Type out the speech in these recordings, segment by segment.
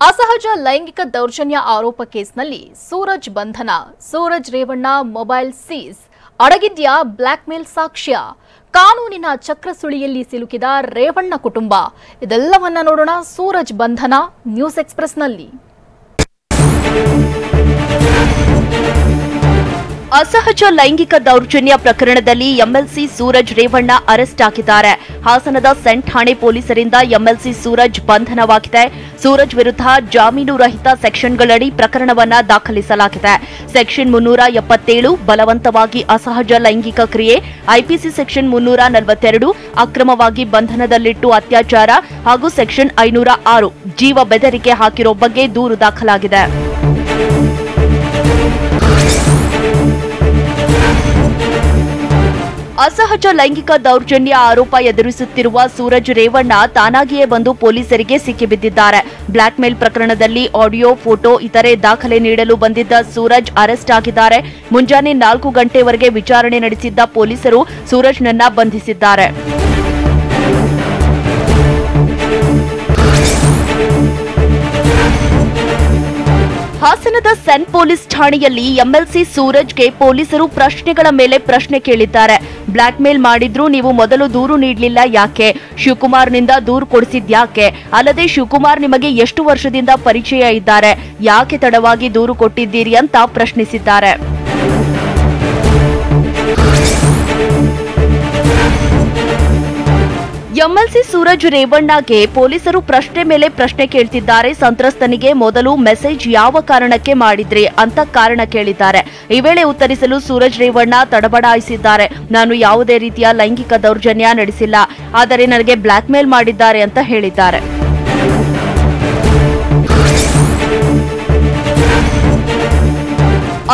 ಅಸಹಜ ಲೈಂಗಿಕ ದೌರ್ಜನ್ಯ ಆರೋಪ ಕೇಸ್ನಲ್ಲಿ ಸೂರಜ್ ಬಂಧನ, ಸೂರಜ್ ರೇವಣ್ಣ ಮೊಬೈಲ್ ಸೀಸ್, ಅಡಗಿದ್ಯಾ ಬ್ಲಾಕ್ಮೇಲ್ ಸಾಕ್ಷ್ಯ, ಕಾನೂನಿನ ಚಕ್ರಸುಳಿಯಲ್ಲಿ ಸಿಲುಕಿದ ರೇವಣ್ಣ ಕುಟುಂಬ, ಇದೆಲ್ಲವನ್ನ ನೋಡೋಣ ಸೂರಜ್ ಬಂಧನ ನ್ಯೂಸ್ ಎಕ್ಸ್‌ಪ್ರೆಸ್‌ನಲ್ಲಿ. ಅಸಹಜ ಲೈಂಗಿಕ ದೌರ್ಜನ್ಯ ಪ್ರಕರಣದಲ್ಲಿ ಎಂಎಲ್ಸಿ ಸೂರಜ್ ರೇವಣ್ಣ ಅರೆಸ್ಟ್ ಆಗಿದ್ದಾರೆ. ಹಾಸನದ ಸೆಂಟ್ ಠಾಣೆ ಪೊಲೀಸರಿಂದ ಎಂಎಲ್ಸಿ ಸೂರಜ್ ಬಂಧನವಾಗಿದೆ. ಸೂರಜ್ ವಿರುದ್ಧ ಜಾಮೀನು ರಹಿತ ಸೆಕ್ಷನ್ಗಳಡಿ ಪ್ರಕರಣವನ್ನ ದಾಖಲಿಸಲಾಗಿದೆ. ಸೆಕ್ಷನ್ 377 ಬಲವಂತವಾಗಿ ಅಸಹಜ ಲೈಂಗಿಕ ಕ್ರಿಯೆ, ಐಪಿಸಿ ಸೆಕ್ಷನ್ 342 ಅಕ್ರಮವಾಗಿ ಬಂಧನದಲ್ಲಿಟ್ಟು ಅತ್ಯಾಚಾರ ಹಾಗೂ ಸೆಕ್ಷನ್ 506 ಜೀವ ಬೆದರಿಕೆ ಹಾಕಿರೋ ಬಗ್ಗೆ ದೂರು ದಾಖಲಾಗಿದೆ. ಅಸಹಜ ಲೈಂಗಿಕ ದೌರ್ಜನ್ಯ ಆರೋಪ ಎದುರಿಸುತ್ತಿರುವ ಸೂರಜ್ ರೇವಣ್ಣ ತಾನಾಗಿಯೇ ಬಂದು ಪೊಲೀಸರಿಗೆ ಸಿಕ್ಕಿಬಿದ್ದಿದ್ದಾರೆ. ಬ್ಲಾಕ್ಮೇಲ್ ಪ್ರಕರಣದಲ್ಲಿ ಆಡಿಯೋ, ಫೋಟೋ, ಇತರೆ ದಾಖಲೆ ನೀಡಲು ಬಂದಿದ್ದ ಸೂರಜ್ ಅರೆಸ್ಟ್ ಆಗಿದ್ದಾರೆ. ಮುಂಜಾನೆ 4 ಗಂಟೆವರೆಗೆ ವಿಚಾರಣೆ ನಡೆಸಿದ್ದ ಪೊಲೀಸರು ಸೂರಜ್ನನ್ನ ಬಂಧಿಸಿದ್ದಾರೆ. ಹಾಸನದ ಸೆನ್ ಪೊಲೀಸ್ ಠಾಣೆಯಲ್ಲಿ ಎಂಎಲ್ಸಿ ಸೂರಜ್ಗೆ ಪೊಲೀಸರು ಪ್ರಶ್ನೆಗಳ ಮೇಲೆ ಪ್ರಶ್ನೆ ಕೇಳಿದ್ದಾರೆ. ಬ್ಲಾಕ್ಮೇಲ್ ಮಾಡಿದ್ರು ನೀವು ಮೊದಲು ದೂರು ನೀಡಲಿಲ್ಲ ಯಾಕೆ? ಶಿವಕುಮಾರ್ನಿಂದ ದೂರು ಕೊಡಿಸಿದ್ಯಾಕೆ? ಅಲ್ಲದೆ ಶಿವಕುಮಾರ್ ನಿಮಗೆ ಎಷ್ಟು ವರ್ಷದಿಂದ ಪರಿಚಯ ಇದ್ದಾರೆ? ಯಾಕೆ ತಡವಾಗಿ ದೂರು ಕೊಟ್ಟಿದ್ದೀರಿ ಅಂತ ಪ್ರಶ್ನಿಸಿದ್ದಾರೆ. ಎಂಎಲ್ಸಿ ಸೂರಜ್ ರೇವಣ್ಣಗೆ ಪೊಲೀಸರು ಪ್ರಶ್ನೆ ಮೇಲೆ ಪ್ರಶ್ನೆ ಕೇಳ್ತಿದ್ದಾರೆ. ಸಂತ್ರಸ್ತನಿಗೆ ಮೊದಲು ಮೆಸೇಜ್ ಯಾವ ಕಾರಣಕ್ಕೆ ಮಾಡಿದ್ರಿ ಅಂತ ಕಾರಣ ಕೇಳಿದ್ದಾರೆ. ಈ ವೇಳೆ ಉತ್ತರಿಸಲು ಸೂರಜ್ ರೇವಣ್ಣ ತಡಬಡಾಯಿಸಿದ್ದಾರೆ. ನಾನು ಯಾವುದೇ ರೀತಿಯ ಲೈಂಗಿಕ ದೌರ್ಜನ್ಯ ನಡೆಸಿಲ್ಲ, ಆದರೆ ನನಗೆ ಬ್ಲಾಕ್ಮೇಲ್ ಮಾಡಿದ್ದಾರೆ ಅಂತ ಹೇಳಿದ್ದಾರೆ.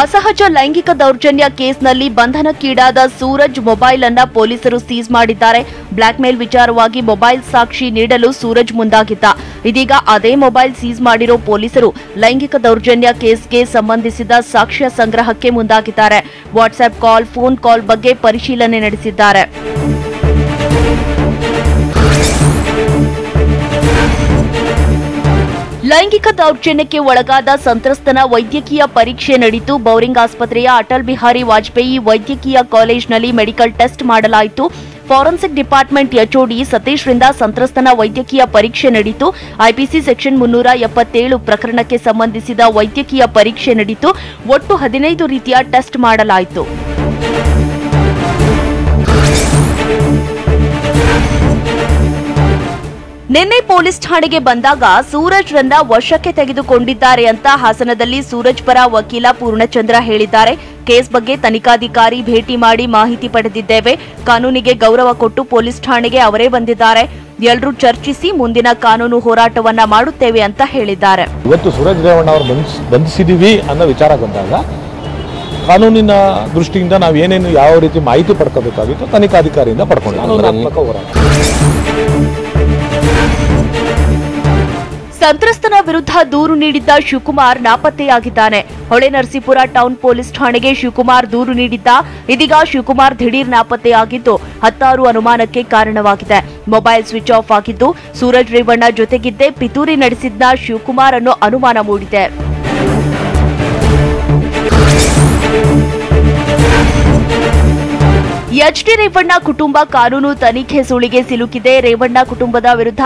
ಅಸಹಜ ಲೈಂಗಿಕ ದೌರ್ಜನ್ಯ ಕೇಸ್ನಲ್ಲಿ ಬಂಧನಕ್ಕೀಡಾದ ಸೂರಜ್ ಮೊಬೈಲ್ ಅನ್ನ ಪೊಲೀಸರು ಸೀಸ್ ಮಾಡಿದ್ದಾರೆ. ಬ್ಲಾಕ್ಮೇಲ್ ವಿಚಾರವಾಗಿ ಮೊಬೈಲ್ ಸಾಕ್ಷಿ ನೀಡಲು ಸೂರಜ್ ಮುಂದಾಗಿದ್ದ. ಇದೀಗ ಅದೇ ಮೊಬೈಲ್ ಸೀಸ್ ಮಾಡಿರೋ ಪೊಲೀಸರು ಲೈಂಗಿಕ ದೌರ್ಜನ್ಯ ಕೇಸ್ಗೆ ಸಂಬಂಧಿಸಿದ ಸಾಕ್ಷ್ಯ ಸಂಗ್ರಹಕ್ಕೆ ಮುಂದಾಗಿದ್ದಾರೆ. ವಾಟ್ಸ್ಆಪ್ ಕಾಲ್, ಫೋನ್ ಕಾಲ್ ಬಗ್ಗೆ ಪರಿಶೀಲನೆ ನಡೆಸಿದ್ದಾರೆ. ಲೈಂಗಿಕ ದೌರ್ಜನ್ಯಕ್ಕೆ ಒಳಗಾದ ಸಂತ್ರಸ್ತನ ವೈದ್ಯಕೀಯ ಪರೀಕ್ಷೆ ನಡೆಯಿತು. ಬೌರಿಂಗ್ ಆಸ್ಪತ್ರೆಯ ಅಟಲ್ ಬಿಹಾರಿ ವಾಜಪೇಯಿ ವೈದ್ಯಕೀಯ ಕಾಲೇಜಿನಲ್ಲಿ ಮೆಡಿಕಲ್ ಟೆಸ್ಟ್ ಮಾಡಲಾಯಿತು. ಫಾರೆನ್ಸಿಕ್ ಡಿಪಾರ್ಟ್ಮೆಂಟ್ ಎಚ್ಒಡಿ ಸತೀಶ್ ರಿಂದ ಸಂತ್ರಸ್ತನ ವೈದ್ಯಕೀಯ ಪರೀಕ್ಷೆ ನಡೆಯಿತು. ಐಪಿಸಿ ಸೆಕ್ಷನ್ 377 ಪ್ರಕರಣಕ್ಕೆ ಸಂಬಂಧಿಸಿದ ವೈದ್ಯಕೀಯ ಪರೀಕ್ಷೆ ನಡೆಯಿತು. ಒಟ್ಟು 15 ರೀತಿಯ ಟೆಸ್ಟ್ ಮಾಡಲಾಯಿತು. ನಿನ್ನೆ ಪೊಲೀಸ್ ಠಾಣೆಗೆ ಬಂದಾಗ ಸೂರಜ್ ರನ್ನ ವಶಕ್ಕೆ ತೆಗೆದುಕೊಂಡಿದ್ದಾರೆ ಅಂತ ಹಾಸನದಲ್ಲಿ ಸೂರಜ್ ಪರ ವಕೀಲ ಪೂರ್ಣಚಂದ್ರ ಹೇಳಿದ್ದಾರೆ. ಕೇಸ್ ಬಗ್ಗೆ ತನಿಖಾಧಿಕಾರಿ ಭೇಟಿ ಮಾಡಿ ಮಾಹಿತಿ ಪಡೆದಿದ್ದೇವೆ. ಕಾನೂನಿಗೆ ಗೌರವ ಕೊಟ್ಟು ಪೊಲೀಸ್ ಠಾಣೆಗೆ ಅವರೇ ಬಂದಿದ್ದಾರೆ. ಎಲ್ಲರೂ ಚರ್ಚಿಸಿ ಮುಂದಿನ ಕಾನೂನು ಹೋರಾಟವನ್ನ ಮಾಡುತ್ತೇವೆ ಅಂತ ಹೇಳಿದ್ದಾರೆ. ಇವತ್ತು ಸೂರಜ್ ರೇವಣ್ಣ ಅವರು ಬಂಧಿಸಿದೀವಿ ಅನ್ನೋ ವಿಚಾರ ಬಂದಾಗ ಕಾನೂನಿನ ದೃಷ್ಟಿಯಿಂದ ನಾವು ಏನೇನು ಯಾವ ರೀತಿ ಮಾಹಿತಿ ಪಡ್ಕೋಬೇಕಾಗಿತ್ತು ತನಿಖಾಧಿಕಾರಿಯಿಂದ ಪಡ್ಕೊಂಡಿದ್ದೀವಿ. ಸಂತ್ರಸ್ತನ ವಿರುದ್ಧ ದೂರು ನೀಡಿದ್ದ ಶಿವಕುಮಾರ್ ನಾಪತ್ತೆಯಾಗಿದ್ದಾನೆ. ಹೊಳೆನರಸೀಪುರ ಟೌನ್ ಪೊಲೀಸ್ ಠಾಣೆಗೆ ಶಿವಕುಮಾರ್ ದೂರು ನೀಡಿದ್ದ. ಇದೀಗ ಶಿವಕುಮಾರ್ ದಿಢೀರ್ ನಾಪತ್ತೆಯಾಗಿದ್ದು ಹತ್ತಾರು ಅನುಮಾನಕ್ಕೆ ಕಾರಣವಾಗಿದೆ. ಮೊಬೈಲ್ ಸ್ವಿಚ್ ಆಫ್ ಆಗಿದ್ದು ಸೂರಜ್ ರೇವಣ್ಣ ಜೊತೆಗಿದ್ದೇ ಪಿತೂರಿ ನಡೆಸಿದ್ದ ಶಿವಕುಮಾರ್ ಅನ್ನೋ ಅನುಮಾನ ಮೂಡಿದೆ. ಎಚ್ಡಿ ರೇವಣ್ಣ ಕುಟುಂಬ ಕಾನೂನು ತನಿಖೆ ಸುಳಿಗೆ ಸಿಲುಕಿದೆ. ರೇವಣ್ಣ ಕುಟುಂಬದ ವಿರುದ್ಧ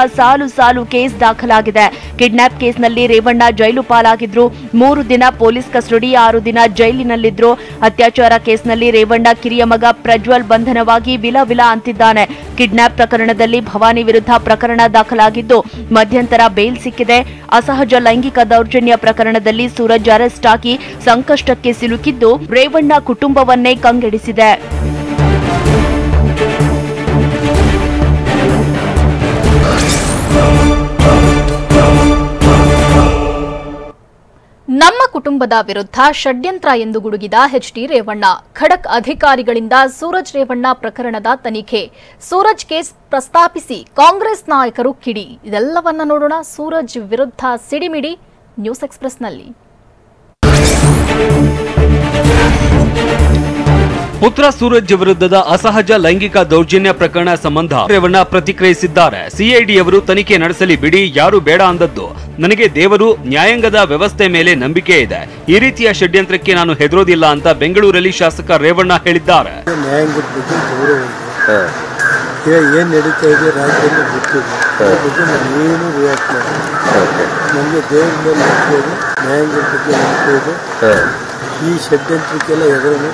ಸಾಲು ಕೇಸ್ ದಾಖಲಾಗಿದೆ. ಕಿಡ್ನಾಪ್ ಕೇಸ್ನಲ್ಲಿ ರೇವಣ್ಣ ಜೈಲು ಪಾಲಾಗಿದ್ರು. 3 ದಿನ ಪೊಲೀಸ್ ಕಸ್ಟಡಿ, 6 ದಿನ ಜೈಲಿನಲ್ಲಿದ್ರು. ಅತ್ಯಾಚಾರ ಕೇಸ್ನಲ್ಲಿ ರೇವಣ್ಣ ಕಿರಿಯ ಮಗ ಪ್ರಜ್ವಲ್ ಬಂಧನವಾಗಿ ವಿಲ ಅಂತಿದ್ದಾನೆ. ಕಿಡ್ನಾಪ್ ಪ್ರಕರಣದಲ್ಲಿ ಭವಾನಿ ವಿರುದ್ಧ ಪ್ರಕರಣ ದಾಖಲಾಗಿದ್ದು ಮಧ್ಯಂತರ ಬೇಲ್ ಸಿಕ್ಕಿದೆ. ಅಸಹಜ ಲೈಂಗಿಕ ದೌರ್ಜನ್ಯ ಪ್ರಕರಣದಲ್ಲಿ ಸೂರಜ್ ಅರೆಸ್ಟ್ ಆಗಿ ಸಂಕಷ್ಟಕ್ಕೆ ಸಿಲುಕಿದ್ದು ರೇವಣ್ಣ ಕುಟುಂಬವನ್ನೇ ಕಂಗೆಡಿಸಿದೆ. ನಮ್ಮ ಕುಟುಂಬದ ವಿರುದ್ಧ ಷಡ್ಯಂತ್ರ ಎಂದು ಗುಡುಗಿದ ಎಚ್ಡಿ ರೇವಣ್ಣ. ಖಡಕ್ ಅಧಿಕಾರಿಗಳಿಂದ ಸೂರಜ್ ರೇವಣ್ಣ ಪ್ರಕರಣದ ತನಿಖೆ. ಸೂರಜ್ ಕೇಸ್ ಪ್ರಸ್ತಾಪಿಸಿ ಕಾಂಗ್ರೆಸ್ ನಾಯಕರು ಕಿಡಿ. ಇದೆಲ್ಲವನ್ನ ನೋಡೋಣ ಸೂರಜ್ ವಿರುದ್ಧ ಸಿಡಿಮಿಡಿ ನ್ಯೂಸ್ ಎಕ್ಸ್‌ಪ್ರೆಸ್‌ನಲ್ಲಿ. ಪುತ್ರ ಸೂರಜ್ ವಿರುದ್ಧದ ಅಸಹಜ ಲೈಂಗಿಕ ದೌರ್ಜನ್ಯ ಪ್ರಕರಣ ಸಂಬಂಧ ರೇವಣ್ಣ ಪ್ರತಿಕ್ರಿಯಿಸಿದ್ದಾರೆ. ಸಿಐಡಿಯವರು ತನಿಖೆ ನಡೆಸಲಿ ಬಿಡಿ, ಯಾರು ಬೇಡ ಅಂದದ್ದು. ನನಗೆ ದೇವರು ನ್ಯಾಯಾಂಗದ ವ್ಯವಸ್ಥೆ ಮೇಲೆ ನಂಬಿಕೆ ಇದೆ. ಈ ರೀತಿಯ ಷಡ್ಯಂತ್ರಕ್ಕೆ ನಾನು ಹೆದರೋದಿಲ್ಲ ಅಂತ ಬೆಂಗಳೂರಲ್ಲಿ ಶಾಸಕ ರೇವಣ್ಣ ಹೇಳಿದ್ದಾರೆ. ನ್ಯಾಯಾಂಗದ ಬಗ್ಗೆ ಗೌರವ ಇದೆ. ಏನು ನಡೀತಾ ಇದೆ ರಾಜ್ಯದಲ್ಲಿ ಗೊತ್ತಿದೆ. ಅದ್ರ ಬಗ್ಗೆ ನಾನು ಏನು ರಿಯಾಕ್ಟ್ ಮಾಡಿದೆ. ನನಗೆ ದೇವ್ರ ಮೇಲೆ ನಂಬಿಕೆ ಇದೆ, ನ್ಯಾಯಾಂಗದ ಬಗ್ಗೆ ನಂಬಿಕೆ ಇದೆ. ಈ ಷಡ್ಯಂತ್ರಕ್ಕೆಲ್ಲ ಹೆದರೋದು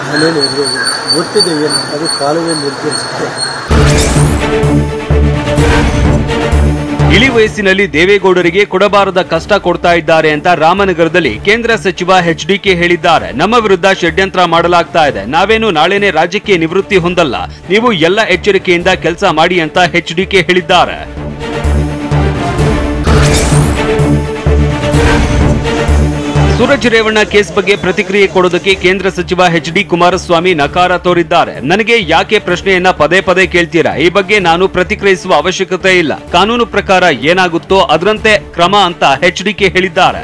ನಾನೇನು ಹೆದರೋದು ಗೊತ್ತಿದೆ, ಏನು ಅದು ಕಾಲವೇ ನಿರ್ಧರಿಸುತ್ತೆ. ಇಳಿ ವಯಸ್ಸಿನಲ್ಲಿ ದೇವೇಗೌಡರಿಗೆ ಕೊಡಬಾರದ ಕಷ್ಟ ಕೊಡ್ತಾ ಇದ್ದಾರೆ ಅಂತ ರಾಮನಗರದಲ್ಲಿ ಕೇಂದ್ರ ಸಚಿವ ಎಚ್ಡಿಕೆ ಹೇಳಿದ್ದಾರೆ. ನಮ್ಮ ವಿರುದ್ಧ ಷಡ್ಯಂತ್ರ ಮಾಡಲಾಗ್ತಾ ಇದೆ. ನಾವೇನು ನಾಳೆನೆ ರಾಜ್ಯಕ್ಕೆ ನಿವೃತ್ತಿ ಹೊಂದಲ್ಲ. ನೀವು ಎಲ್ಲ ಎಚ್ಚರಿಕೆಯಿಂದ ಕೆಲಸ ಮಾಡಿ ಅಂತ ಎಚ್ಡಿಕೆ ಹೇಳಿದ್ದಾರೆ. ಸೂರಜ್ ರೇವಣ್ಣ ಕೇಸ್ ಬಗ್ಗೆ ಪ್ರತಿಕ್ರಿಯೆ ಕೊಡೋದಕ್ಕೆ ಕೇಂದ್ರ ಸಚಿವ ಎಚ್ಡಿ ಕುಮಾರಸ್ವಾಮಿ ನಕಾರ ತೋರಿದ್ದಾರೆ. ನನಗೆ ಯಾಕೆ ಪ್ರಶ್ನೆಯನ್ನ ಪದೇ ಪದೇ ಕೇಳ್ತೀರಾ? ಈ ಬಗ್ಗೆ ನಾನು ಪ್ರತಿಕ್ರಿಯಿಸುವ ಅವಶ್ಯಕತೆ ಇಲ್ಲ. ಕಾನೂನು ಪ್ರಕಾರ ಏನಾಗುತ್ತೋ ಅದರಂತೆ ಕ್ರಮ ಅಂತ ಎಚ್ಡಿಕೆ ಹೇಳಿದ್ದಾರೆ.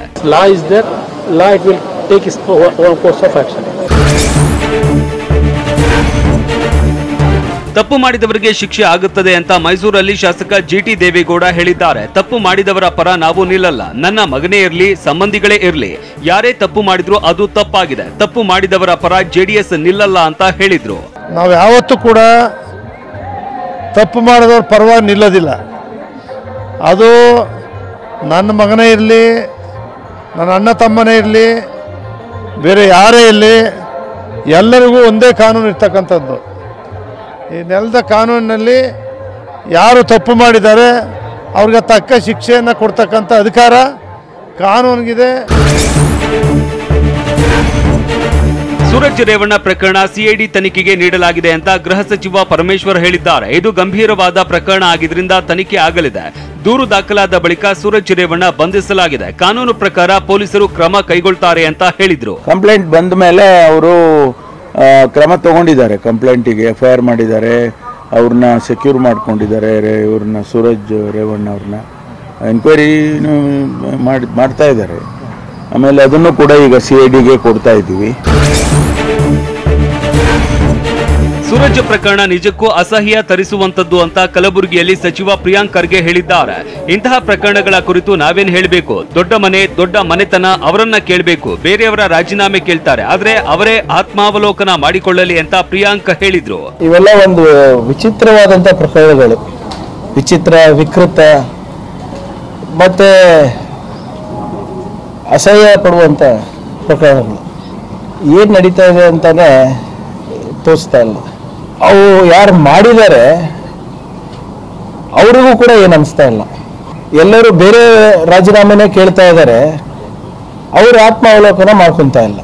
ತಪ್ಪು ಮಾಡಿದವರಿಗೆ ಶಿಕ್ಷೆ ಆಗುತ್ತದೆ ಅಂತ ಮೈಸೂರಲ್ಲಿ ಶಾಸಕ ಜಿಟಿ ದೇವೇಗೌಡ ಹೇಳಿದ್ದಾರೆ. ತಪ್ಪು ಮಾಡಿದವರ ಪರ ನಾವು ನಿಲ್ಲಲ್ಲ. ನನ್ನ ಮಗನೇ ಇರಲಿ, ಸಂಬಂಧಿಗಳೇ ಇರಲಿ, ಯಾರೇ ತಪ್ಪು ಮಾಡಿದ್ರು ಅದು ತಪ್ಪಾಗಿದೆ. ತಪ್ಪು ಮಾಡಿದವರ ಪರ ಜೆಡಿಎಸ್ ನಿಲ್ಲಲ್ಲ ಅಂತ ಹೇಳಿದ್ರು. ನಾವು ಯಾವತ್ತೂ ಕೂಡ ತಪ್ಪು ಮಾಡಿದವ್ರ ಪರವಾಗಿ ನಿಲ್ಲೋದಿಲ್ಲ. ಅದು ನನ್ನ ಮಗನೇ ಇರಲಿ, ನನ್ನ ಅಣ್ಣ ತಮ್ಮನೇ ಇರಲಿ, ಬೇರೆ ಯಾರೇ ಇರಲಿ, ಎಲ್ಲರಿಗೂ ಒಂದೇ ಕಾನೂನು ಇರ್ತಕ್ಕಂಥದ್ದು. ಈ ನೆಲದ ಕಾನೂನಿನಲ್ಲಿ ಯಾರು ತಪ್ಪು ಮಾಡಿದ್ದಾರೆ ಅವ್ರಿಗೆ ತಕ್ಕ ಶಿಕ್ಷೆಯನ್ನು ಕೊಡ್ತಕ್ಕಂಥ ಅಧಿಕಾರ ಕಾನೂನಿಗಿದೆ. ಸೂರಜ್ ರೇವಣ್ಣ ಪ್ರಕರಣ ಸಿಐಡಿ ತನಿಖೆಗೆ ನೀಡಲಾಗಿದೆ ಅಂತ ಗೃಹ ಸಚಿವ ಪರಮೇಶ್ವರ್ ಹೇಳಿದ್ದಾರೆ. ಇದು ಗಂಭೀರವಾದ ಪ್ರಕರಣ ಆಗಿದ್ರಿಂದ ತನಿಖೆ ಆಗಲಿದೆ. ದೂರು ದಾಖಲಾದ ಬಳಿಕ ಸೂರಜ್ ರೇವಣ್ಣ ಬಂಧಿಸಲಾಗಿದೆ. ಕಾನೂನು ಪ್ರಕಾರ ಪೊಲೀಸರು ಕ್ರಮ ಕೈಗೊಳ್ತಾರೆ ಅಂತ ಹೇಳಿದ್ರು. ಕಂಪ್ಲೇಂಟ್ ಬಂದ ಮೇಲೆ ಅವರು ಕ್ರಮ ತಗೊಂಡಿದ್ದಾರೆ. ಕಂಪ್ಲೇಂಟಿಗೆ FIR ಮಾಡಿದ್ದಾರೆ, ಅವ್ರನ್ನ ಸೆಕ್ಯೂರ್ ಮಾಡ್ಕೊಂಡಿದ್ದಾರೆ. ಇವ್ರನ್ನ ಸೂರಜ್ ರೇವಣ್ಣ ಅವ್ರನ್ನ ಎನ್ಕ್ವೈರಿ ಮಾಡ್ತಾ ಇದ್ದಾರೆ. ಆಮೇಲೆ ಅದನ್ನು ಕೂಡ ಈಗ CIDಗೆ ಕೊಡ್ತಾ ಇದ್ದೀವಿ. ಸೂರಜ್ ಪ್ರಕರಣ ನಿಜಕ್ಕೂ ಅಸಹ್ಯ ತರಿಸುವಂತದ್ದು ಅಂತ ಕಲಬುರಗಿಯಲ್ಲಿ ಸಚಿವ ಪ್ರಿಯಾಂಕ್ ಖರ್ಗೆ ಹೇಳಿದ್ದಾರೆ. ಇಂತಹ ಪ್ರಕರಣಗಳ ಕುರಿತು ನಾವೇನ್ ಹೇಳಬೇಕು? ದೊಡ್ಡ ಮನೆ, ದೊಡ್ಡ ಮನೆತನ, ಅವರನ್ನ ಕೇಳಬೇಕು. ಬೇರೆಯವರ ರಾಜೀನಾಮೆ ಕೇಳ್ತಾರೆ, ಆದ್ರೆ ಅವರೇ ಆತ್ಮಾವಲೋಕನ ಮಾಡಿಕೊಳ್ಳಲಿ ಅಂತ ಪ್ರಿಯಾಂಕ್ ಹೇಳಿದ್ರು. ಇವೆಲ್ಲ ಒಂದು ವಿಚಿತ್ರವಾದಂಥ ಪ್ರಕರಣಗಳು, ವಿಚಿತ್ರ, ವಿಕೃತ ಮತ್ತೆ ಅಸಹ್ಯ ಪಡುವಂಥ ಪ್ರಕರಣಗಳು. ಏನು ನಡೀತಾ ಇದೆ ಅಂತಾನೆ ತೋರಿಸ್ತಾ ಇಲ್ಲ. ಅವು ಯಾರು ಮಾಡಿದ್ದಾರೆ ಅವ್ರಿಗೂ ಕೂಡ ಏನು ಅನಿಸ್ತಾ ಇಲ್ಲ. ಎಲ್ಲರೂ ಬೇರೆ ರಾಜೀನಾಮೆನೇ ಕೇಳ್ತಾ ಇದ್ದಾರೆ, ಅವರು ಆತ್ಮಾವಲೋಕನ ಮಾಡ್ಕೊತಾ ಇಲ್ಲ.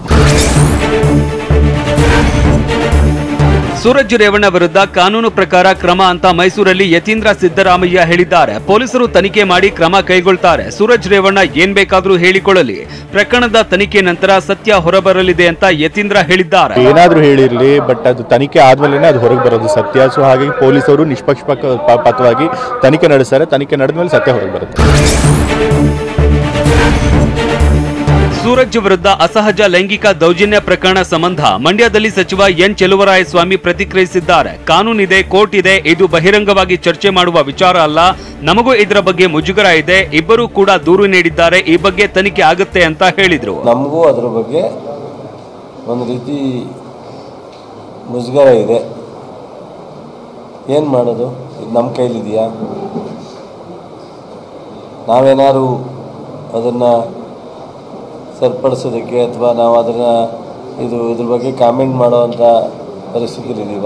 ಸೂರಜ್ ರೇವಣ್ಣ ವಿರುದ್ಧ ಕಾನೂನು ಪ್ರಕಾರ ಕ್ರಮ ಅಂತ ಮೈಸೂರಲ್ಲಿ ಯತೀಂದ್ರ ಸಿದ್ದರಾಮಯ್ಯ ಹೇಳಿದ್ದಾರೆ. ಪೊಲೀಸರು ತನಿಖೆ ಮಾಡಿ ಕ್ರಮ ಕೈಗೊಳ್ತಾರೆ. ಸೂರಜ್ ರೇವಣ್ಣ ಏನ್ ಬೇಕಾದ್ರೂ ಹೇಳಿಕೊಳ್ಳಲಿ. ಪ್ರಕರಣದ ತನಿಖೆ ನಂತರ ಸತ್ಯ ಹೊರಬರಲಿದೆ ಅಂತ ಯತೀಂದ್ರ ಹೇಳಿದ್ದಾರೆ. ಏನಾದ್ರೂ ಹೇಳಿರ್ಲಿ, ಬಟ್ ಅದು ತನಿಖೆ ಆದ್ಮೇಲೆ ಅದು ಹೊರಗೆ ಬರೋದು ಸತ್ಯ. ಸೊ ಹಾಗಾಗಿ ಪೊಲೀಸರು ನಿಷ್ಪಕ್ಷಪಾತವಾಗಿ ತನಿಖೆ ನಡೆಸ್ತಾರೆ. ತನಿಖೆ ನಡೆದ್ಮೇಲೆ ಸತ್ಯ ಹೊರಗೆ ಬರುತ್ತೆ. ಸೂರಜ್ ವಿರುದ್ಧ ಅಸಹಜ ಲೈಂಗಿಕ ದೌರ್ಜನ್ಯ ಪ್ರಕರಣ ಸಂಬಂಧ ಮಂಡ್ಯದಲ್ಲಿ ಸಚಿವ ಎನ್ ಚೆಲುವರಾಯಸ್ವಾಮಿ ಪ್ರತಿಕ್ರಿಯಿಸಿದ್ದಾರೆ. ಕಾನೂನಿದೆ, ಕೋರ್ಟ್ ಇದೆ, ಇದು ಬಹಿರಂಗವಾಗಿ ಚರ್ಚೆ ಮಾಡುವ ವಿಚಾರ ಅಲ್ಲ. ನಮಗೂ ಇದರ ಬಗ್ಗೆ ಮುಜುಗರ ಇದೆ. ಇಬ್ಬರೂ ಕೂಡ ದೂರು ನೀಡಿದ್ದಾರೆ. ಈ ಬಗ್ಗೆ ತನಿಖೆ ಆಗುತ್ತೆ ಅಂತ ಹೇಳಿದ್ರು. ನಮಗೂ ಅದರ ಬಗ್ಗೆ ಒಂದು ರೀತಿ ಮುಜುಗರ ಇದೆ. ಏನು ಮಾಡೋದು? ಇದು ನಮ್ಮ ಕೈಲಿದೆಯಾ? ನಾವೇನಾದ್ರು ಅದನ್ನು ಸರಿಪಡಿಸೋದಕ್ಕೆ ಅಥವಾ ನಾವು ಅದನ್ನು ಇದ್ರ ಬಗ್ಗೆ ಕಾಮೆಂಟ್ ಮಾಡೋವಂಥ ಪರಿಸ್ಥಿತಿಲಿದ್ದೀವ?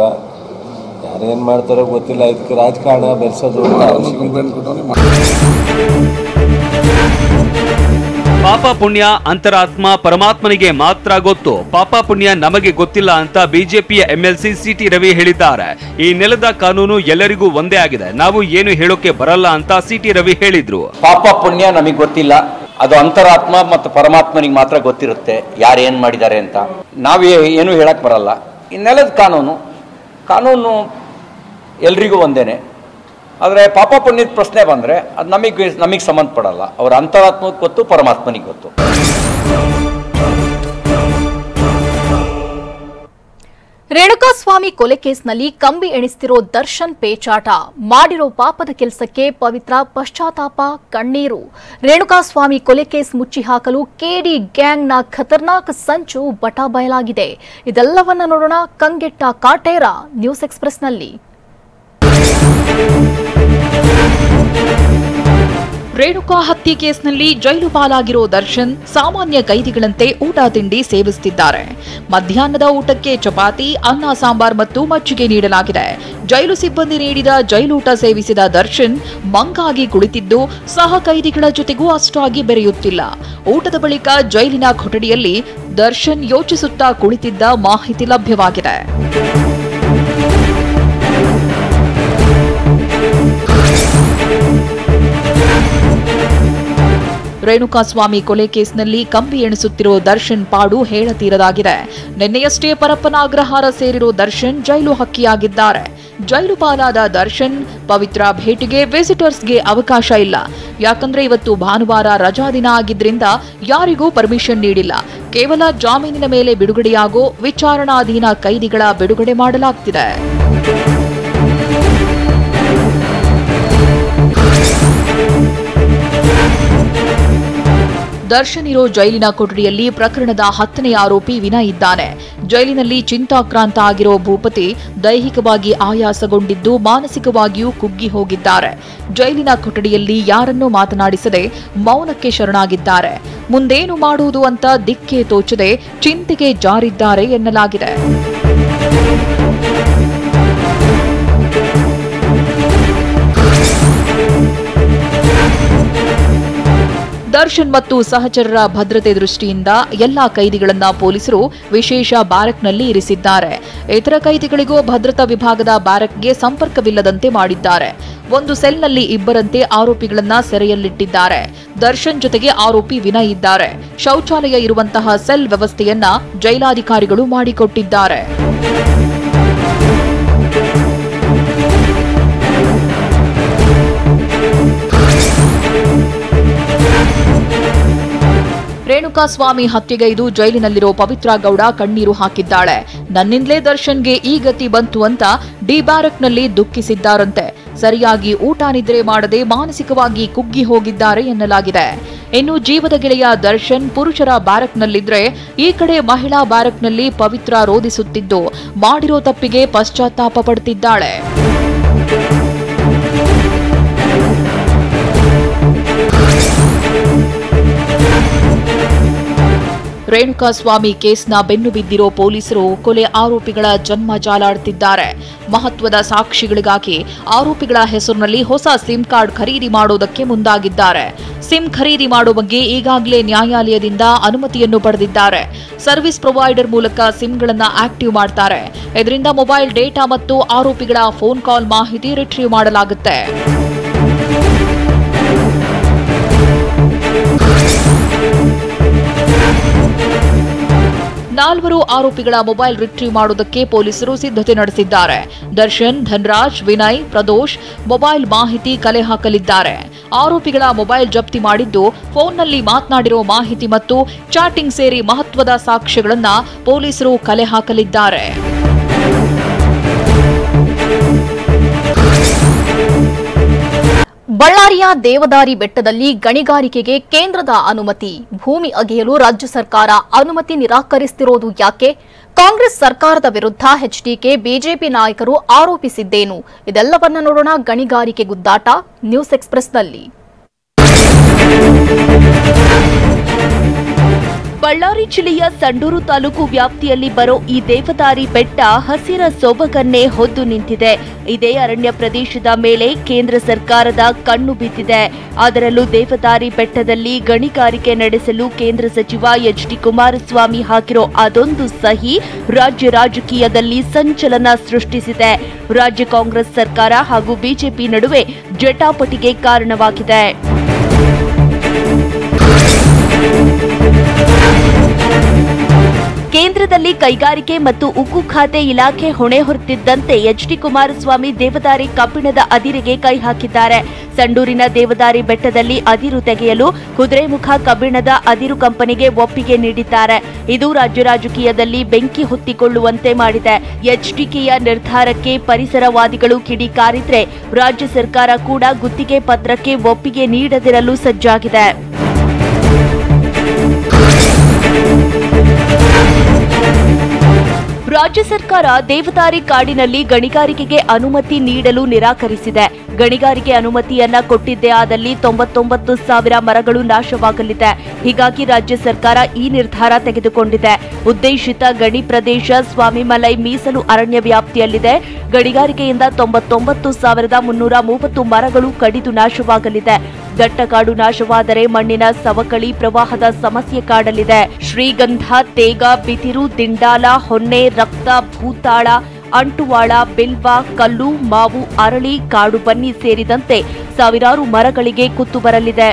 ಯಾರೇನು ಮಾಡ್ತಾರೋ ಗೊತ್ತಿಲ್ಲ. ಇದಕ್ಕೆ ರಾಜಕಾರಣ ಬೆರೆಸೋದು ಪಾಪ ಪುಣ್ಯ ಅಂತರಾತ್ಮ ಪರಮಾತ್ಮನಿಗೆ ಮಾತ್ರ ಗೊತ್ತು. ಪಾಪ ಪುಣ್ಯ ನಮಗೆ ಗೊತ್ತಿಲ್ಲ ಅಂತ ಬಿಜೆಪಿಯ MLC CT ರವಿ ಹೇಳಿದ್ದಾರೆ. ಈ ನೆಲದ ಕಾನೂನು ಎಲ್ಲರಿಗೂ ಒಂದೇ ಆಗಿದೆ. ನಾವು ಏನು ಹೇಳೋಕೆ ಬರಲ್ಲ ಅಂತ CT ರವಿ ಹೇಳಿದ್ರು. ಪಾಪ ಪುಣ್ಯ ನಮಗೆ ಗೊತ್ತಿಲ್ಲ, ಅದು ಅಂತರಾತ್ಮ ಮತ್ತು ಪರಮಾತ್ಮನಿಗೆ ಮಾತ್ರ ಗೊತ್ತಿರುತ್ತೆ ಯಾರು ಏನು ಮಾಡಿದ್ದಾರೆ ಅಂತ. ನಾವು ಏನು ಹೇಳಕ್ ಬರಲ್ಲ. ಈ ನೆಲದ ಕಾನೂನು ಎಲ್ರಿಗೂ ಒಂದೇನೆ. ಆದರೆ ಪಾಪ ಪುಣ್ಯದ ಪ್ರಶ್ನೆ ಬಂದರೆ ಅದು ನಮಗೆ ಸಂಬಂಧಪಡಲ್ಲ. ಅವರ ಅಂತರಾತ್ಮಕ್ಕೆ ಗೊತ್ತು, ಪರಮಾತ್ಮನಿಗೆ ಗೊತ್ತು. ರೇಣುಕಾಸ್ವಾಮಿ ಕೊಲೆ ಕೇಸ್ನಲ್ಲಿ ಕಂಬಿ ಎಣಿಸ್ತಿರೋ ದರ್ಶನ್ ಪೇಚಾಟ, ಮಾಡಿರೋ ಪಾಪದ ಕೆಲಸಕ್ಕೆ ಪವಿತ್ರ ಪಶ್ಚಾತ್ತಾಪ, ಕಣ್ಣೀರು. ರೇಣುಕಾಸ್ವಾಮಿ ಕೊಲೆ ಕೇಸ್ ಮುಚ್ಚಿ ಹಾಕಲು ಕೆಡಿ ಗ್ಯಾಂಗ್ನ ಖತರ್ನಾಕ್ ಸಂಚು ಬಟಾ ಬಯಲಾಗಿದೆ. ಇದೆಲ್ಲವನ್ನ ನೋಡೋಣ ಕಂಗೆಟ್ಟ ಕಾಟೇರ ನ್ಯೂಸ್ ಎಕ್ಸ್‌ಪ್ರೆಸ್‌ನಲ್ಲಿ. ರೇಣುಕಾ ಹತ್ಯೆ ಕೇಸ್ನಲ್ಲಿ ಜೈಲು ಪಾಲಾಗಿರೋ ದರ್ಶನ್ ಸಾಮಾನ್ಯ ಕೈದಿಗಳಂತೆ ಊಟ ತಿಂಡಿ ಸೇವಿಸುತ್ತಿದ್ದಾರೆ. ಮಧ್ಯಾಹ್ನದ ಊಟಕ್ಕೆ ಚಪಾತಿ, ಅನ್ನ, ಸಾಂಬಾರ್ ಮತ್ತು ಮಜ್ಜಿಗೆ ನೀಡಲಾಗಿದೆ. ಜೈಲು ಸಿಬ್ಬಂದಿ ನೀಡಿದ ಜೈಲೂಟ ಸೇವಿಸಿದ ದರ್ಶನ್ ಮಂಕಾಗಿ ಕುಳಿತಿದ್ದು ಸಹ ಕೈದಿಗಳ ಜೊತೆಗೂ ಅಷ್ಟಾಗಿ ಬೆರೆಯುತ್ತಿಲ್ಲ. ಊಟದ ಬಳಿಕ ಜೈಲಿನ ಕೊಠಡಿಯಲ್ಲಿ ದರ್ಶನ್ ಯೋಚಿಸುತ್ತಾ ಕುಳಿತಿದ್ದ ಮಾಹಿತಿ ಲಭ್ಯವಾಗಿದೆ. ರೇಣುಕಾಸ್ವಾಮಿ ಕೊಲೆ ಕೇಸ್ನಲ್ಲಿ ಕಂಬಿ ಎಣಿಸುತ್ತಿರೋ ದರ್ಶನ್ ಪಾಡು ಹೇಳತೀರದಾಗಿದೆ. ನಿನ್ನೆಯಷ್ಟೇ ಪರಪ್ಪನ ಅಗ್ರಹಾರ ಸೇರಿರೋ ದರ್ಶನ್ ಜೈಲು ಹಕ್ಕಿಯಾಗಿದ್ದಾರೆ. ಜೈಲು ಪಾಲಾದ ದರ್ಶನ್ ಪವಿತ್ರ ಭೇಟಿಗೆ ವಿಸಿಟರ್ಸ್ಗೆ ಅವಕಾಶ ಇಲ್ಲ. ಯಾಕಂದ್ರೆ ಇವತ್ತು ಭಾನುವಾರ ರಜಾ ದಿನ ಆಗಿದ್ರಿಂದ ಯಾರಿಗೂ ಪರ್ಮಿಷನ್ ನೀಡಿಲ್ಲ. ಕೇವಲ ಜಾಮೀನಿನ ಮೇಲೆ ಬಿಡುಗಡೆಯಾಗೋ ವಿಚಾರಣಾಧೀನ ಕೈದಿಗಳ ಬಿಡುಗಡೆ ಮಾಡಲಾಗ್ತಿದೆ. ದರ್ಶನ್ ಇರೋ ಜೈಲಿನ ಕೊಠಡಿಯಲ್ಲಿ ಪ್ರಕರಣದ 10ನೇ ಆರೋಪಿ ವಿನಯ್ ಇದ್ದಾನೆ. ಜೈಲಿನಲ್ಲಿ ಚಿಂತಾಕ್ರಾಂತ ಆಗಿರೋ ಭೂಪತಿ ದೈಹಿಕವಾಗಿ ಆಯಾಸಗೊಂಡಿದ್ದು ಮಾನಸಿಕವಾಗಿಯೂ ಕುಗ್ಗಿ ಹೋಗಿದ್ದಾರೆ. ಜೈಲಿನ ಕೊಠಡಿಯಲ್ಲಿ ಯಾರನ್ನೂ ಮಾತನಾಡಿಸದೆ ಮೌನಕ್ಕೆ ಶರಣಾಗಿದ್ದಾರೆ. ಮುಂದೇನು ಮಾಡುವುದು ಅಂತ ದಿಕ್ಕೇ ತೋಚದೆ ಚಿಂತೆಗೆ ಜಾರಿದ್ದಾರೆ ಎನ್ನಲಾಗಿದೆ. ದರ್ಶನ್ ಮತ್ತು ಸಹಚರರ ಭದ್ರತೆ ದೃಷ್ಟಿಯಿಂದ ಎಲ್ಲಾ ಕೈದಿಗಳನ್ನ ಪೊಲೀಸರು ವಿಶೇಷ ಬ್ಯಾರಕ್ನಲ್ಲಿ ಇರಿಸಿದ್ದಾರೆ. ಇತರ ಕೈದಿಗಳಿಗೂ ಭದ್ರತಾ ವಿಭಾಗದ ಬ್ಯಾರಕ್ಗೆ ಸಂಪರ್ಕವಿಲ್ಲದಂತೆ ಮಾಡಿದ್ದಾರೆ. ಒಂದು ಸೆಲ್ನಲ್ಲಿ ಇಬ್ಬರಂತೆ ಆರೋಪಿಗಳನ್ನ ಸೆರೆಯಲ್ಲಿಟ್ಟಿದ್ದಾರೆ. ದರ್ಶನ್ ಜೊತೆಗೆ ಆರೋಪಿ ವಿನಯ್ ಇದ್ದಾರೆ. ಶೌಚಾಲಯ ಇರುವಂತಹ ಸೆಲ್ ವ್ಯವಸ್ಥೆಯನ್ನ ಜೈಲಾಧಿಕಾರಿಗಳು ಮಾಡಿಕೊಟ್ಟಿದ್ದಾರೆ. ರೇಣುಕಾಸ್ವಾಮಿ ಹತ್ಯೆಗೈದು ಜೈಲಿನಲ್ಲಿರೋ ಪವಿತ್ರ ಗೌಡ ಕಣ್ಣೀರು ಹಾಕಿದ್ದಾಳೆ. ನನ್ನಿಂದಲೇ ದರ್ಶನ್ಗೆ ಈ ಗತಿ ಬಂತು ಅಂತ ಡಿ ಬ್ಯಾರಕ್ನಲ್ಲಿ ದುಃಖಿಸಿದ್ದಾರಂತೆ. ಸರಿಯಾಗಿ ಊಟ ನಿದ್ರೆ ಮಾಡದೆ ಮಾನಸಿಕವಾಗಿ ಕುಗ್ಗಿ ಹೋಗಿದ್ದಾರೆ ಎನ್ನಲಾಗಿದೆ. ಇನ್ನು ಜೀವದ ಗೆಳೆಯ ದರ್ಶನ್ ಪುರುಷರ ಬ್ಯಾರಕ್ನಲ್ಲಿದ್ರೆ ಈ ಕಡೆ ಮಹಿಳಾ ಬ್ಯಾರಕ್ನಲ್ಲಿ ಪವಿತ್ರ ರೋಧಿಸುತ್ತಿದ್ದು ಮಾಡಿರೋ ತಪ್ಪಿಗೆ ಪಶ್ಚಾತ್ತಾಪ ಪಡುತ್ತಿದ್ದಾಳೆ. ರೇಣುಕಾಸ್ವಾಮಿ ಕೇಸ್ನ ಬೆನ್ನು ಬಿದ್ದಿರೋ ಪೊಲೀಸರು ಕೊಲೆ ಆರೋಪಿಗಳ ಜನ್ಮ ಜಾಲಾಡುತ್ತಿದ್ದಾರೆ. ಮಹತ್ವದ ಸಾಕ್ಷಿಗಳಿಗಾಗಿ ಆರೋಪಿಗಳ ಹೆಸರಿನಲ್ಲಿ ಹೊಸ ಸಿಮ್ ಕಾರ್ಡ್ ಖರೀದಿ ಮಾಡೋದಕ್ಕೆ ಮುಂದಾಗಿದ್ದಾರೆ. ಸಿಮ್ ಖರೀದಿ ಮಾಡೋ ಬಗ್ಗೆ ಈಗಾಗಲೇ ನ್ಯಾಯಾಲಯದಿಂದ ಅನುಮತಿಯನ್ನು ಪಡೆದಿದ್ದಾರೆ. ಸರ್ವಿಸ್ ಪ್ರೊವೈಡರ್ ಮೂಲಕ ಸಿಮ್ಗಳನ್ನ ಆಕ್ಟಿವ್ ಮಾಡ್ತಾರೆ. ಇದರಿಂದ ಮೊಬೈಲ್ ಡೇಟಾ ಮತ್ತು ಆರೋಪಿಗಳ ಫೋನ್ ಕಾಲ್ ಮಾಹಿತಿ ರಿಟ್ರೀವ್ ಮಾಡಲಾಗುತ್ತೆ. ನಾಲ್ವರು ಆರೋಪಿಗಳ ಮೊಬೈಲ್ ರಿಟ್ರೀವ್ ಮಾಡುವುದಕ್ಕೆ ಪೊಲೀಸರು ಸಿದ್ಧತೆ ನಡೆಸಿದ್ದಾರೆ. ದರ್ಶನ್, ಧನ್ರಾಜ್, ವಿನಯ್, ಪ್ರದೋಷ್ ಮೊಬೈಲ್ ಮಾಹಿತಿ ಕಲೆ ಹಾಕಲಿದ್ದಾರೆ. ಆರೋಪಿಗಳ ಮೊಬೈಲ್ ಜಪ್ತಿ ಮಾಡಿದ್ದು ಫೋನ್ನಲ್ಲಿ ಮಾತನಾಡಿರೋ ಮಾಹಿತಿ ಮತ್ತು ಚಾಟಿಂಗ್ ಸೇರಿ ಮಹತ್ವದ ಸಾಕ್ಷ್ಯಗಳನ್ನು ಪೊಲೀಸರು ಕಲೆ ಹಾಕಲಿದ್ದಾರೆ. ಬಳ್ಳಾರಿಯ ದೇವದಾರಿ ಬೆಟ್ಟದಲ್ಲಿ ಗಣಿಗಾರಿಕೆಗೆ ಕೇಂದ್ರದ ಅನುಮತಿ, ಭೂಮಿ ಅಗೆಯಲು ರಾಜ್ಯ ಸರ್ಕಾರ ಅನುಮತಿ ನಿರಾಕರಿಸುತ್ತಿರುವುದು ಯಾಕೆ? ಕಾಂಗ್ರೆಸ್ ಸರ್ಕಾರದ ವಿರುದ್ಧ ಎಚ್ಡಿಕೆ, ಬಿಜೆಪಿ ನಾಯಕರು ಆರೋಪಿಸಿದ್ದೇನು? ಇದೆಲ್ಲವನ್ನ ನೋಡೋಣ ಗಣಿಗಾರಿಕೆ ಗುದ್ದಾಟ ನ್ಯೂಸ್ ಎಕ್ಸ್‌ಪ್ರೆಸ್‌ನಲ್ಲಿ. ಬಳ್ಳಾರಿ ಜಿಲ್ಲೆಯ ಸಂಡೂರು ತಾಲೂಕು ವ್ಯಾಪ್ತಿಯಲ್ಲಿ ಬರೋ ಈ ದೇವದಾರಿ ಬೆಟ್ಟ ಹಸಿರ ಸೊಬಗನ್ನೇ ಹೊದ್ದು ನಿಂತಿದೆ. ಇದೇ ಅರಣ್ಯ ಪ್ರದೇಶದ ಮೇಲೆ ಕೇಂದ್ರ ಸರ್ಕಾರದ ಕಣ್ಣು ಬಿದ್ದಿದೆ. ಅದರಲ್ಲೂ ದೇವದಾರಿ ಬೆಟ್ಟದಲ್ಲಿ ಗಣಿಗಾರಿಕೆ ನಡೆಸಲು ಕೇಂದ್ರ ಸಚಿವ ಎಚ್.ಡಿ. ಕುಮಾರಸ್ವಾಮಿ ಹಾಕಿರೋ ಅದೊಂದು ಸಹಿ ರಾಜ್ಯ ರಾಜಕೀಯದಲ್ಲಿ ಸಂಚಲನ ಸೃಷ್ಟಿಸಿದೆ. ರಾಜ್ಯ ಕಾಂಗ್ರೆಸ್ ಸರ್ಕಾರ ಹಾಗೂ ಬಿಜೆಪಿ ನಡುವೆ ಜಟಾಪಟಿಗೆ ಕಾರಣವಾಗಿದೆ. ಕೇಂದ್ರ ಕೇಂದ್ರದಲ್ಲಿ ಕೈಗಾರಿಕೆ ಮತ್ತು ಉಕ್ಕು ಖಾತೆ ಇಲಾಖೆ ಹೊಣೆ ಹೊತ್ತಿದ್ದಂತೆ ಎಚ್.ಡಿ. ಕುಮಾರಸ್ವಾಮಿ ದೇವದಾರಿ ಕಬ್ಬಿಣದ ಅದಿರಿಗೆ ಕೈ ಹಾಕಿದ್ದಾರೆ. ಸಂಡೂರಿನ ದೇವದಾರಿ ಬೆಟ್ಟದಲ್ಲಿ ಅದಿರು ತೆಗೆಯಲು ಕುದುರೆಮುಖ ಕಬ್ಬಿಣದ ಅದಿರು ಕಂಪನಿಗೆ ಒಪ್ಪಿಗೆ ನೀಡಿದ್ದಾರೆ. ಇದು ರಾಜ್ಯ ರಾಜಕೀಯದಲ್ಲಿ ಬೆಂಕಿ ಹೊತ್ತಿಕೊಳ್ಳುವಂತೆ ಮಾಡಿದೆ. ಎಚ್ಡಿಕೆಯ ನಿರ್ಧಾರಕ್ಕೆ ಪರಿಸರವಾದಿಗಳು ಕಿಡಿಕಾರಿದ್ರೆ ರಾಜ್ಯ ಸರ್ಕಾರ ಕೂಡ ಗುತ್ತಿಗೆ ಪತ್ರಕ್ಕೆ ಒಪ್ಪಿಗೆ ನೀಡದಿರಲು ಸಜ್ಜಾಗಿದೆ. ರಾಜ್ಯ ಸರ್ಕಾರ ದೇವದಾರಿ ಕಾಡಿನಲ್ಲಿ ಗಣಿಗಾರಿಕೆಗೆ ಅನುಮತಿ ನೀಡಲು ನಿರಾಕರಿಸಿದೆ. ಗಣಿಗಾರಿಕೆ ಅನುಮತಿಯನ್ನ ಕೊಟ್ಟಿದ್ದೇ ಆದಲ್ಲಿ 99,000 ಮರಗಳು ನಾಶವಾಗಲಿದೆ. ಹೀಗಾಗಿ ರಾಜ್ಯ ಸರ್ಕಾರ ಈ ನಿರ್ಧಾರ ತೆಗೆದುಕೊಂಡಿದೆ. ಉದ್ದೇಶಿತ ಗಣಿ ಪ್ರದೇಶ ಸ್ವಾಮಿಮಲೈ ಮೀಸಲು ಅರಣ್ಯ ವ್ಯಾಪ್ತಿಯಲ್ಲಿದೆ. ಗಣಿಗಾರಿಕೆಯಿಂದ 99,330 ಮರಗಳು ಕಡಿದು ನಾಶವಾಗಲಿದೆ. ದಟ್ಟಕಾಡು ನಾಶವಾದರೆ ಮಣ್ಣಿನ ಸವಕಳಿ, ಪ್ರವಾಹದ ಸಮಸ್ಯೆ ಕಾಡಲಿದೆ. ಶ್ರೀಗಂಧ, ತೇಗ, ಬಿದಿರು, ದಿಂಡಾಲ, ಹೊನ್ನೆ, ರಕ್ತ, ಭೂತಾಳ, ಅಂಟುವಾಳ, ಬಿಲ್ವ, ಕಲ್ಲು, ಮಾವು, ಅರಳಿ, ಕಾಡು ಬನ್ನಿ ಸೇರಿದಂತೆ ಸಾವಿರಾರು ಮರಗಳಿಗೆ ಕುತ್ತು ಬರಲಿದೆ.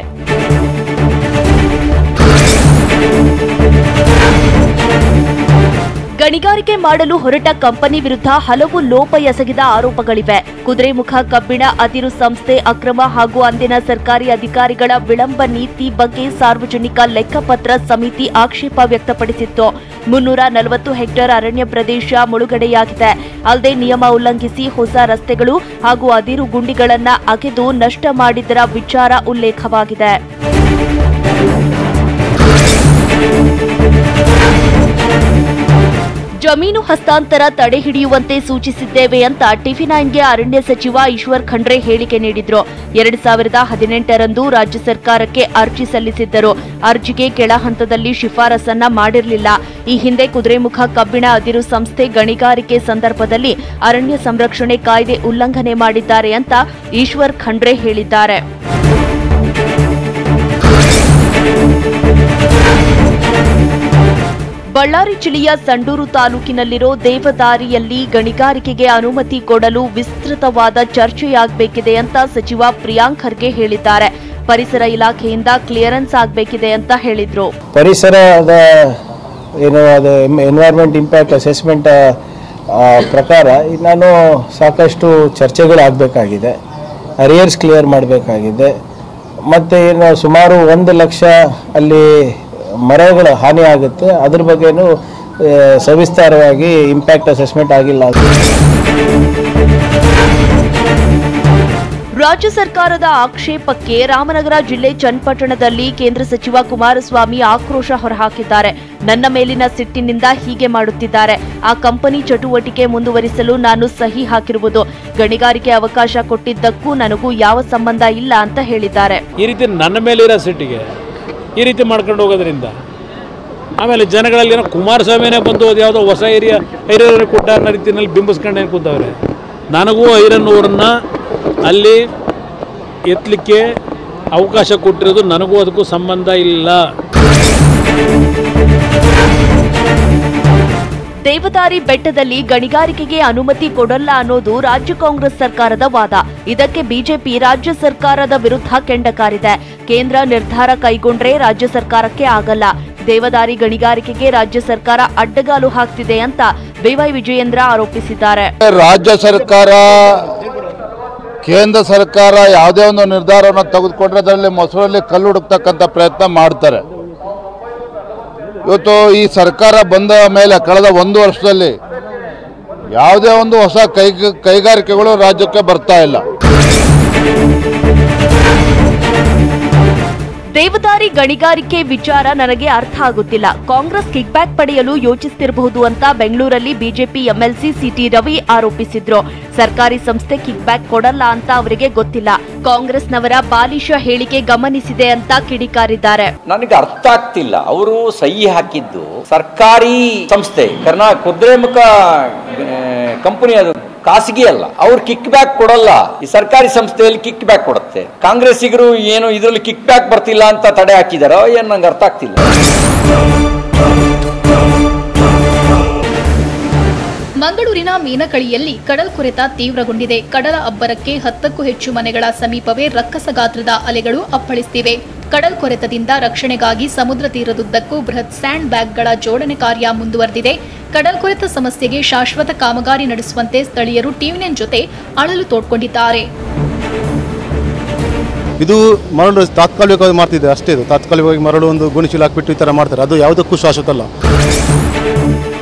ಗಣಿಗಾರಿಕೆ ಮಾಡಲು ಹೊರಟ ಕಂಪನಿ ವಿರುದ್ಧ ಹಲವು ಲೋಪ ಎಸಗಿದ ಆರೋಪಗಳಿವೆ. ಕುದುರೆಮುಖ ಕಬ್ಬಿಣ ಅದಿರು ಸಂಸ್ಥೆ ಅಕ್ರಮ ಹಾಗೂ ಅಂದಿನ ಸರ್ಕಾರಿ ಅಧಿಕಾರಿಗಳ ವಿಳಂಬ ನೀತಿ ಬಗ್ಗೆ ಸಾರ್ವಜನಿಕ ಲೆಕ್ಕಪತ್ರ ಸಮಿತಿ ಆಕ್ಷೇಪ ವ್ಯಕ್ತಪಡಿಸಿತ್ತು. 340 ಹೆಕ್ಟೇರ್ ಅರಣ್ಯ ಪ್ರದೇಶ ಮುಳುಗಡೆಯಾಗಿದೆ. ಅಲ್ಲದೆ ನಿಯಮ ಉಲ್ಲಂಘಿಸಿ ಹೊಸ ರಸ್ತೆಗಳು ಹಾಗೂ ಅದಿರು ಗುಂಡಿಗಳನ್ನು ಅಗೆದು ನಷ್ಟ ಮಾಡಿದ್ದರ ವಿಚಾರ ಉಲ್ಲೇಖವಾಗಿದೆ. ಜಮೀನು ಹಸ್ತಾಂತರ ತಡೆ ಹಿಡಿಯುವಂತೆ ಸೂಚಿಸಿದ್ದೇವೆ ಅಂತ ಟಿವಿ9ಗೆ ಅರಣ್ಯ ಸಚಿವ ಈಶ್ವರ್ ಖಂಡ್ರೆ ಹೇಳಿಕೆ ನೀಡಿದ್ರು. 2018ರಂದು ರಾಜ್ಯ ಸರ್ಕಾರಕ್ಕೆ ಅರ್ಜಿ ಸಲ್ಲಿಸಿದ್ದರು. ಅರ್ಜಿಗೆ ಕೆಳ ಹಂತದಲ್ಲಿ ಶಿಫಾರಸನ್ನ ಮಾಡಿರಲಿಲ್ಲ. ಈ ಹಿಂದೆ ಕುದುರೆಮುಖ ಕಬ್ಬಿಣ ಅದಿರು ಸಂಸ್ಥೆ ಗಣಿಗಾರಿಕೆ ಸಂದರ್ಭದಲ್ಲಿ ಅರಣ್ಯ ಸಂರಕ್ಷಣೆ ಕಾಯ್ದೆ ಉಲ್ಲಂಘನೆ ಮಾಡಿದ್ದಾರೆ ಅಂತ ಈಶ್ವರ್ ಖಂಡ್ರೆ ಹೇಳಿದ್ದಾರೆ. ಬಳ್ಳಾರಿ ಜಿಲ್ಲೆಯ ಸಂಡೂರು ತಾಲೂಕಿನಲ್ಲಿರೋ ದೇವದಾರಿಯಲ್ಲಿ ಗಣಿಗಾರಿಕೆಗೆ ಅನುಮತಿ ಕೊಡಲು ವಿಸ್ತೃತವಾದ ಚರ್ಚೆಯಾಗಬೇಕಿದೆ ಅಂತ ಸಚಿವ ಪ್ರಿಯಾಂಕ್ ಖರ್ಗೆ ಹೇಳಿದ್ದಾರೆ. ಪರಿಸರ ಇಲಾಖೆಯಿಂದ ಕ್ಲಿಯರೆನ್ಸ್ ಆಗಬೇಕಿದೆ ಅಂತ ಹೇಳಿದ್ರು. ಪರಿಸರದ ಎನ್ವೈರನ್ಮೆಂಟ್ ಇಂಪ್ಯಾಕ್ಟ್ ಅಸೆಸ್ಮೆಂಟ್ ಪ್ರಕಾರ ನಾನು ಸಾಕಷ್ಟು ಚರ್ಚೆಗಳಾಗಬೇಕಾಗಿದೆ. ಅರಿಯರ್ಸ್ ಕ್ಲಿಯರ್ ಮಾಡಬೇಕಾಗಿದೆ. ಮತ್ತು ಸುಮಾರು 1 ಲಕ್ಷ ಅಲ್ಲಿ ಮರಗಳ ಹಾನಿ ಆಗುತ್ತೆ. ಅದ್ರ ಬಗ್ಗೆನೂ ಸವಿಸ್ತಾರವಾಗಿ ಇಂಪ್ಯಾಕ್ಟ್ ಅಸೆಸ್ಮೆಂಟ್ ಆಗಿಲ್ಲ. ರಾಜ್ಯ ಸರ್ಕಾರದ ಆಕ್ಷೇಪಕ್ಕೆ ರಾಮನಗರ ಜಿಲ್ಲೆ ಚನ್ನಪಟ್ಟಣದಲ್ಲಿ ಕೇಂದ್ರ ಸಚಿವ ಕುಮಾರಸ್ವಾಮಿ ಆಕ್ರೋಶ ಹೊರಹಾಕಿದ್ದಾರೆ. ನನ್ನ ಮೇಲಿನ ಸಿಟ್ಟಿನಿಂದ ಹೀಗೆ ಮಾಡುತ್ತಿದ್ದಾರೆ. ಆ ಕಂಪನಿ ಚಟುವಟಿಕೆ ಮುಂದುವರಿಸಲು ನಾನು ಸಹಿ ಹಾಕಿರುವುದು. ಗಣಿಗಾರಿಕೆ ಅವಕಾಶ ಕೊಟ್ಟಿದ್ದಕ್ಕೂ ನನಗೂ ಯಾವ ಸಂಬಂಧ ಇಲ್ಲ ಅಂತ ಹೇಳಿದ್ದಾರೆ. ಈ ರೀತಿ ನನ್ನ ಮೇಲಿರೋ ಸಿಟ್ಟಿಗೆ ಈ ರೀತಿ ಮಾಡ್ಕೊಂಡು ಹೋಗೋದ್ರಿಂದ ಆಮೇಲೆ ಜನಗಳಲ್ಲಿ ಏನೋ ಕುಮಾರಸ್ವಾಮಿನೇ ಬಂದು ಯಾವುದೋ ಹೊಸ ಐರನ್ ಕೊಟ್ಟ ಅನ್ನೋ ರೀತಿಯಲ್ಲಿ ಬಿಂಬಿಸ್ಕೊಂಡು ಏನು ಕೂತವ್ರೆ. ನನಗೂ ಐರನ್ ಊರನ್ನು ಅಲ್ಲಿ ಎತ್ತಲಿಕ್ಕೆ ಅವಕಾಶ ಕೊಟ್ಟಿರೋದು ನನಗೂ ಅದಕ್ಕೂ ಸಂಬಂಧ ಇಲ್ಲ. ದೇವದಾರಿ ಬೆಟ್ಟದಲ್ಲಿ ಗಣಿಗಾರಿಕೆಗೆ ಅನುಮತಿ ಕೊಡಲ್ಲ ಅನ್ನೋದು ರಾಜ್ಯ ಕಾಂಗ್ರೆಸ್ ಸರ್ಕಾರದ ವಾದ. ಇದಕ್ಕೆ ಬಿಜೆಪಿ ರಾಜ್ಯ ಸರ್ಕಾರದ ವಿರುದ್ಧ ಕೆಂಡಕಾರಿದೆ. ಕೇಂದ್ರ ನಿರ್ಧಾರ ಕೈಗೊಂಡ್ರೆ ರಾಜ್ಯ ಸರ್ಕಾರಕ್ಕೆ ಆಗಲ್ಲ. ದೇವದಾರಿ ಗಣಿಗಾರಿಕೆಗೆ ರಾಜ್ಯ ಸರ್ಕಾರ ಅಡ್ಡಗಾಲು ಹಾಕ್ತಿದೆ ಅಂತ ಬಿವೈ ವಿಜಯೇಂದ್ರ ಆರೋಪಿಸಿದ್ದಾರೆ. ರಾಜ್ಯ ಸರ್ಕಾರ, ಕೇಂದ್ರ ಸರ್ಕಾರ ಯಾವುದೇ ಒಂದು ನಿರ್ಧಾರವನ್ನು ತೆಗೆದುಕೊಂಡ್ರೆ ಅದರಲ್ಲಿ ಮೊಸರಲ್ಲಿ ಕಲ್ಲು ಹುಡುಕ್ತಕ್ಕಂಥ ಪ್ರಯತ್ನ ಮಾಡ್ತಾರೆ. ಇವತ್ತು ಈ ಸರ್ಕಾರ ಬಂದ ಮೇಲೆ ಕಳೆದ 1 ವರ್ಷದಲ್ಲಿ ಯಾವುದೇ ಒಂದು ಹೊಸ ಕೈಗಾರಿಕೆಗಳು ರಾಜ್ಯಕ್ಕೆ ಬರ್ತಾ ಇಲ್ಲ. ದೇವದಾರಿ ಗಣಿಗಾರಿಕೆ ವಿಚಾರ ನನಗೆ ಅರ್ಥ ಆಗುತ್ತಿಲ್ಲ. ಕಾಂಗ್ರೆಸ್ ಕಿಕ್ ಬ್ಯಾಕ್ ಪಡೆಯಲು ಯೋಚಿಸುತ್ತಿರಬಹುದು ಅಂತ ಬೆಂಗಳೂರಲ್ಲಿ ಬಿಜೆಪಿ ಎಂಎಲ್ಸಿ ಸಿಟಿ ರವಿ ಆರೋಪಿಸಿದ್ರು. ಸರ್ಕಾರಿ ಸಂಸ್ಥೆ ಕಿಕ್ ಬ್ಯಾಕ್ ಕೊಡಲ್ಲ ಅಂತ ಅವರಿಗೆ ಗೊತ್ತಿಲ್ಲ. ಕಾಂಗ್ರೆಸ್ನವರ ಬಾಲಿಶ ಹೇಳಿಕೆ ಗಮನಿಸಿದೆ ಅಂತ ಕಿಡಿಕಾರಿದ್ದಾರೆ. ನನಗೆ ಅರ್ಥ ಆಗ್ತಿಲ್ಲ. ಅವರು ಸಹಿ ಹಾಕಿದ್ದು ಸರ್ಕಾರಿ ಸಂಸ್ಥೆ, ಕುದುರೆಮುಖ ಕಂಪನಿ, ಅದು ಖಾಸಗಿ ಅಲ್ಲ. ಅವ್ರು ಕಿಕ್ ಬ್ಯಾಕ್ ಕೊಡಲ್ಲ. ಈ ಸರ್ಕಾರಿ ಸಂಸ್ಥೆಯಲ್ಲಿ ಕಿಕ್ ಬ್ಯಾಕ್ ಕೊಡುತ್ತೆ. ಕಾಂಗ್ರೆಸ್ಸಿಗರು ಏನು ಇದರಲ್ಲಿ ಕಿಕ್ ಬ್ಯಾಕ್ ಬರ್ತಿಲ್ಲ ಅಂತ ತಡೆ ಹಾಕಿದಾರೋ ಏನು ನಂಗೆ ಅರ್ಥ ಆಗ್ತಿಲ್ಲ. ಮಂಗಳೂರಿನ ಮೀನಕಳಿಯಲ್ಲಿ ಕಡಲ್ಕೊರೆತ ತೀವ್ರಗೊಂಡಿದೆ. ಕಡಲ ಅಬ್ಬರಕ್ಕೆ 10ಕ್ಕೂ ಹೆಚ್ಚು ಮನೆಗಳ ಸಮೀಪವೇ ರಕ್ಕಸ ಗಾತ್ರದ ಅಲೆಗಳು ಅಪ್ಪಳಿಸುತ್ತಿವೆ. ಕಡಲ್ಕೊರೆತದಿಂದ ರಕ್ಷಣೆಗಾಗಿ ಸಮುದ್ರ ತೀರದುದ್ದಕ್ಕೂ ಬೃಹತ್ ಸ್ಯಾಂಡ್ ಬ್ಯಾಗ್ಗಳ ಜೋಡಣೆ ಕಾರ್ಯ ಮುಂದುವರೆದಿದೆ. ಕಡಲ್ಕೊರೆತ ಸಮಸ್ಯೆಗೆ ಶಾಶ್ವತ ಕಾಮಗಾರಿ ನಡೆಸುವಂತೆ ಸ್ಥಳೀಯರು ಟಿವಿ9 ಜೊತೆ ಅಳಲು ತೋಡ್ಕೊಂಡಿದ್ದಾರೆ. ಇದು ಮರಳು ತಾತ್ಕಾಲಿಕವಾಗಿ ಮಾಡ್ತಿದೆ ಅಷ್ಟೇ. ಇದು ತಾತ್ಕಾಲಿಕವಾಗಿ ಮರಳು ಒಂದು ಗುಣಿಚೀಲ ಹಾಕಿಬಿಟ್ಟು ಈ ಥರ ಮಾಡ್ತಾರೆ. ಅದು ಯಾವುದಕ್ಕೂ ಶಾಶ್ವತ ಅಲ್ಲ.